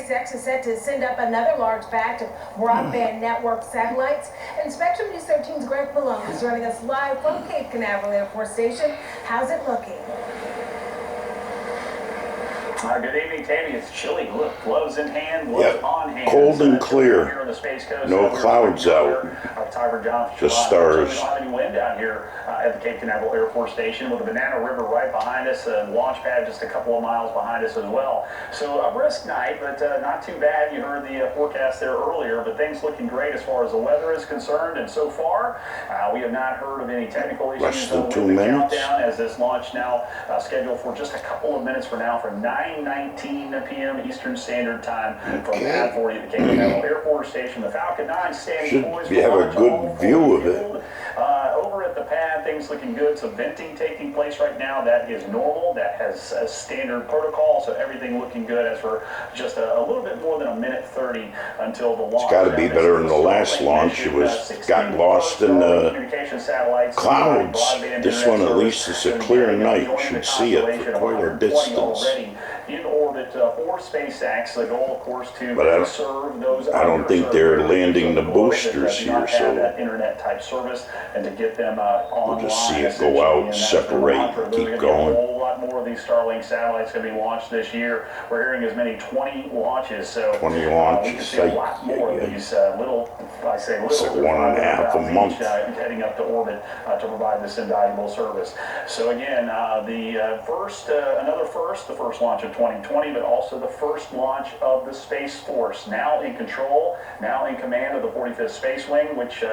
SpaceX is set to send up another large batch of broadband network satellites. And Spectrum News 13's Greg Malone is joining us live from Cape Canaveral Air Force Station. How's it looking? Good evening, Tammy. It's chilly. Look, gloves in hand, gloves on hand. Cold and clear. Here on the Space Coast. No clouds out. Just stars. We don't have any wind down here at the Cape Canaveral Air Force Station, with the Banana River right behind us, and launch pad just a couple of miles behind us as well. So a brisk night, but not too bad. You heard the forecast there earlier, but things looking great as far as the weather is concerned. And so far, we have not heard of any technical issues. Less than with 2 the minutes. countdown, as this launch now scheduled for just a couple of minutes from now, for 9:19 p.m. Eastern Standard Time from Pad 40 at the Cape Canaveral Air Force Station. The Falcon 9 standing poised should have a good view of it. Over at the pad, things looking good. Some venting taking place right now. That is normal. That has a standard protocol. So everything looking good as we're just a little bit more than a minute 30 until the launch. It's got to be better than the last launch. It got lost in the clouds. This one, at least, is a clear night. You should see it for quite a distance. In orbit for SpaceX. The goal, of course, to serve those. I don't think they're landing the boosters here, so that internet type service, and to get them online. We'll just see it go out, separate, keep going. A whole lot more of these Starlink satellites going to be launched this year. We're hearing as many 20 launches. So 20 launches. We can see a lot more of these little. I say little. It's like 1.5 a month. Heading up to orbit to provide this invaluable service. So again, the first launch of 2020, but also the first launch of the Space Force, now in control, now in command of the 45th Space Wing, which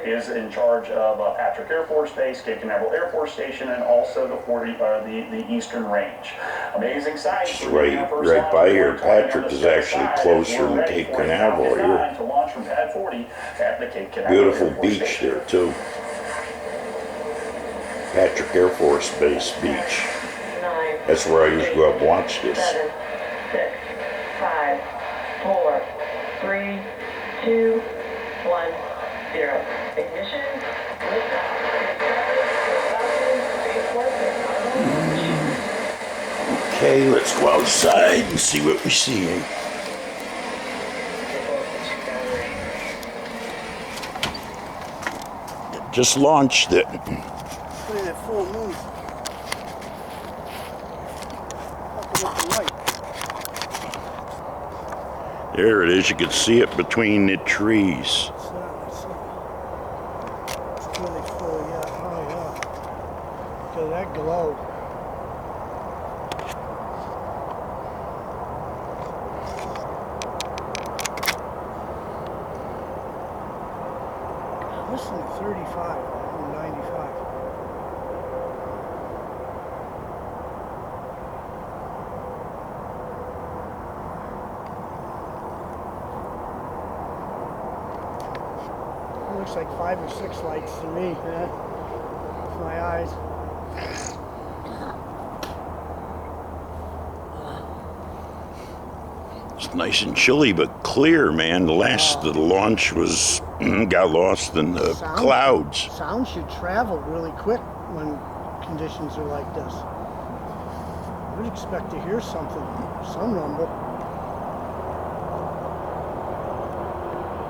is in charge of Patrick Air Force Base, Cape Canaveral Air Force Station, and also the Eastern Range. Amazing sight. Right by here. Patrick is actually closer than Cape Canaveral here. To launch from Pad 40 at the Cape Canaveral Beautiful Air Force beach Station. there too. Patrick Air Force Base beach. That's where I used to go up and watch this. 7, 6, 5, 4, 3, 2, 1, 0. Ignition. Okay, let's go outside and see what we see. Just launched it. Put in at full moon. There it is. You can see it between the trees. It's really full, yeah. Oh, yeah. Look at that glow. Listen to 35 and 95. Looks like 5 or 6 lights to me, with my eyes. It's nice and chilly, but clear, man. The last of the launch was got lost in the clouds. Sound should travel really quick when conditions are like this. I would expect to hear something, some rumble.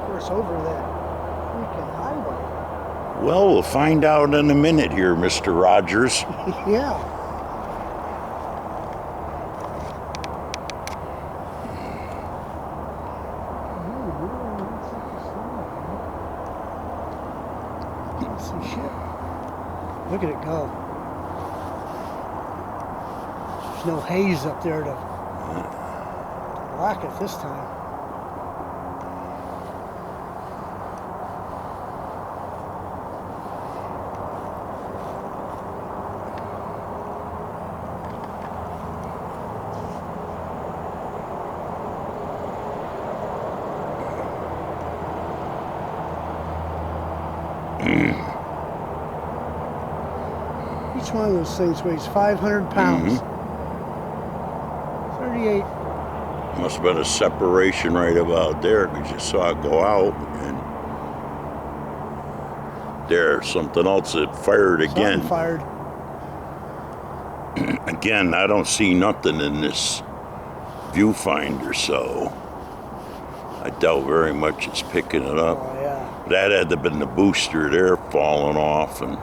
Of course, over that freaking highway. Well, we'll find out in a minute here, Mr. Rogers. Yeah. Some shit. Look at it go. There's no haze up there to block it this time. Each one of those things weighs 500 pounds. 38. Must have been a separation right about there, because you saw it go out. And there, something else that fired again. Something fired. Again, I don't see nothing in this viewfinder, so I doubt very much it's picking it up. Oh, yeah. That had to have been the booster there falling off. And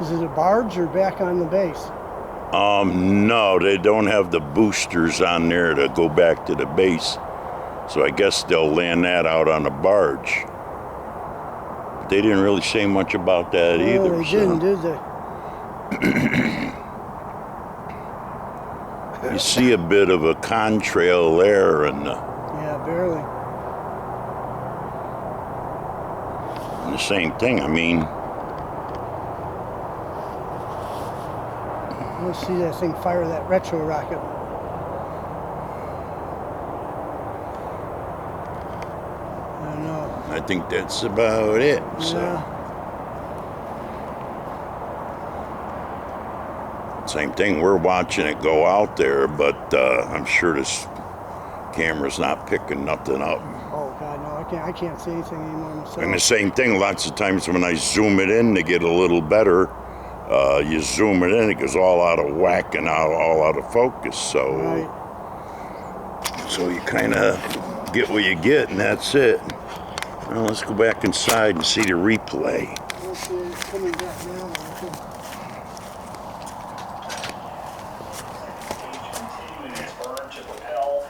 Is it a barge or back on the base? no, they don't have the boosters on there to go back to the base. So I guess they'll land that out on a barge. But they didn't really say much about that either. Oh, they so. didn't, did they? You see a bit of a contrail there, and Yeah, barely. the same thing. I mean, Let's see that thing fire that retro rocket. I don't know. I think that's about it. So. Yeah. Same thing, we're watching it go out there, but I'm sure this camera's not picking nothing up. Oh God, no! I can't see anything anymore myself. And the same thing, lots of times when I zoom it in to get a little better, you zoom it in, it goes all out of whack and all out of focus. So, Right. so you kind of get what you get, and that's it. Well, let's go back inside and see the replay. Okay, it's coming back now. Continuing its burn to propel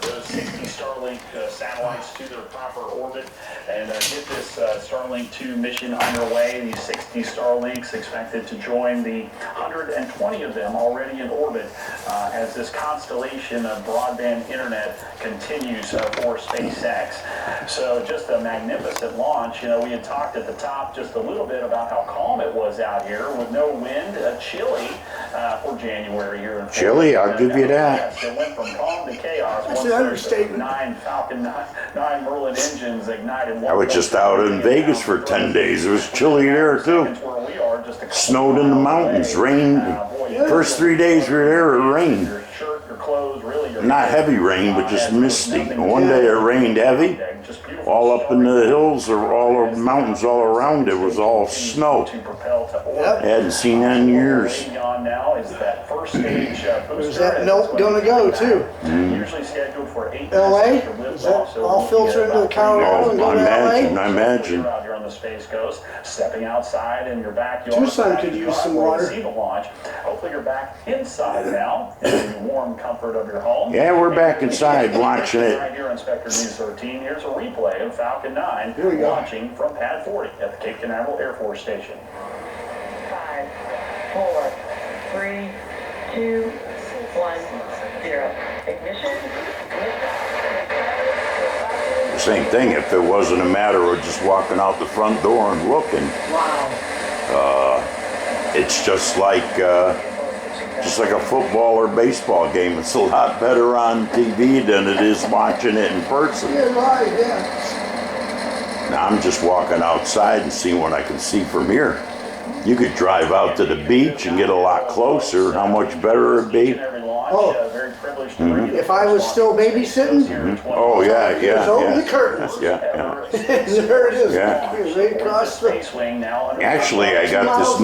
those 60 Starlink satellites to their proper orbit and get this Starlink 2 mission underway. These 60 Starlinks expected to join the 120 of them already in orbit as this constellation of broadband internet continues for SpaceX. So just a magnificent launch. You know, we had talked at the top just a little bit about how calm it was out here with no wind, chilly for January here in Florida. Chilly, I'll give you that. Yes, it went from calm to chaos. That's once an those understatement. 9 Falcon 9 Merlin engines ignited. I was just out in Vegas for 10 days. It was chilly there too. Snowed in the mountains, rained. First 3 days we were there, it rained. Your shirt, your clothes, really your Not heavy rain, but just misty. And one day it rained heavy. All up in the hills or all the mountains all around it was all snow. Yep. I hadn't seen that in years. Where's that note gonna go to? Usually scheduled for 8 LA? Is that all filter into Colorado and go to I LA? imagine. Out here on the Space Coast, stepping outside in your backyard. Tucson could use some water. See the launch. Hopefully you're back inside now in the warm comfort of your home. Yeah, we're back inside watching it. Right here on Spectre News 13. Here's a replay of Falcon 9 Here we go. launching from Pad 40 at the Cape Canaveral Air Force Station. 5, 4, 3, 2, 1, 0. Ignition. Same thing if it wasn't a matter of just walking out the front door and looking. Wow. It's just like a football or baseball game. It's a lot better on TV than it is watching it in person. Yeah, live, yeah. Now I'm just walking outside and seeing what I can see from here. You could drive out to the beach and get a lot closer. How much better it'd be? Oh. If I was still babysitting, Oh yeah, just open the yeah, curtains. yeah. There it is. Yeah. Right across the. Actually, I got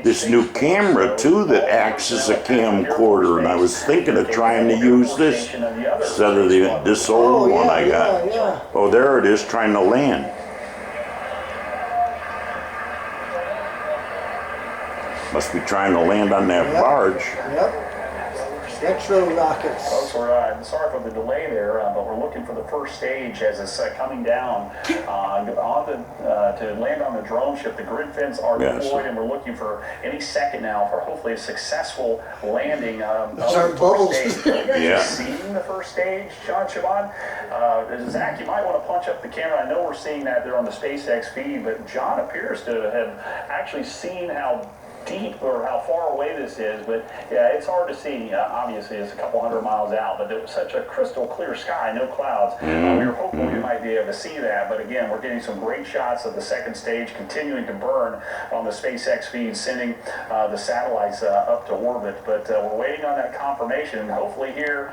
this new camera too that acts as a camcorder, and I was thinking of trying to use this instead of this old one I got. Yeah. Oh, there it is, trying to land. Must be trying to land on that barge. Yep. Retro rockets. Folks, we're sorry for the delay there, but we're looking for the first stage as it's coming down to land on the drone ship. The grid fins are deployed, and we're looking for any second now for hopefully a successful landing of the bubbles. first stage. Yeah. Seeing the first stage, John Siobhan. Zach, you might want to punch up the camera. I know we're seeing that there on the SpaceX feed, but John appears to have actually seen how deep or how far away this is, but yeah, it's hard to see. Obviously, it's a couple hundred miles out, but there's such a crystal clear sky, no clouds. We were hoping we might be able to see that, but again, we're getting some great shots of the second stage continuing to burn on the SpaceX feed, sending the satellites up to orbit. But we're waiting on that confirmation, and hopefully here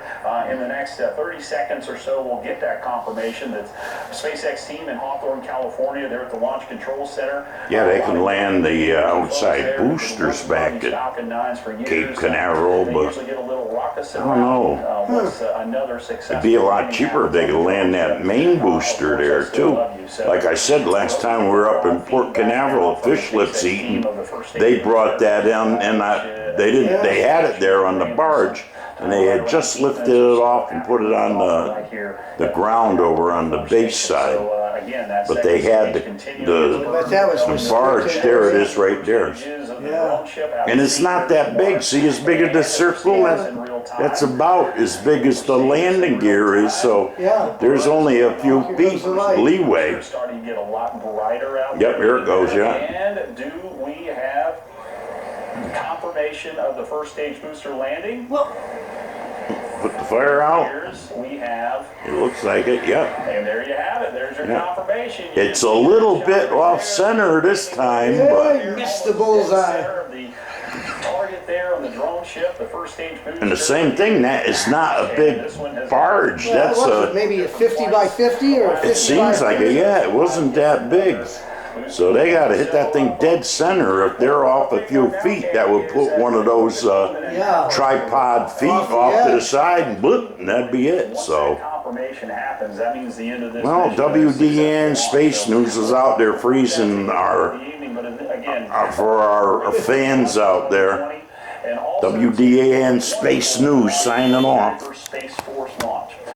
in the next 30 seconds or so, we'll get that confirmation that SpaceX team in Hawthorne, California, they're at the Launch Control Center. Yeah, they can land the outside boosters back at Cape Canaveral, but rockets. I don't know. Was another success. It'd be a lot cheaper if they could land that main booster there too. Like I said last time we were up in Port Canaveral at Fish Lips eating, they brought that in, and they had it there on the barge, and they had just lifted it off and put it on the ground over on the base side. But they had the barge, there it is right there. Yeah. And it's not that big. See, as big as the circle, that's about as big as the landing gear is, so Yeah. there's only a few feet leeway. Starting to get a lot brighter out Yep, here it goes, yeah. And do we have confirmation of the first stage booster landing? Put the fire out. Here's we have, It looks like it, yep. and there you have it. There's your confirmation. It's a little bit off center this time, Yeah, but you missed the bullseye. The target there on the drone ship, the first stage booster. and the same thing, that is not a big barge. Yeah, That's what was it, a, maybe a 50 by 50 or a 50 it seems like it, yeah, it wasn't that big. So they gotta hit that thing dead center. If they're off a few feet, that would put one of those Yeah. tripod feet off to the side and bloop, and that'd be it, so. Confirmation happens, that means the end of this. Well, mission. WDAN Space News is out there freezing for our fans out there. WDAN Space News signing off. Space Force launch.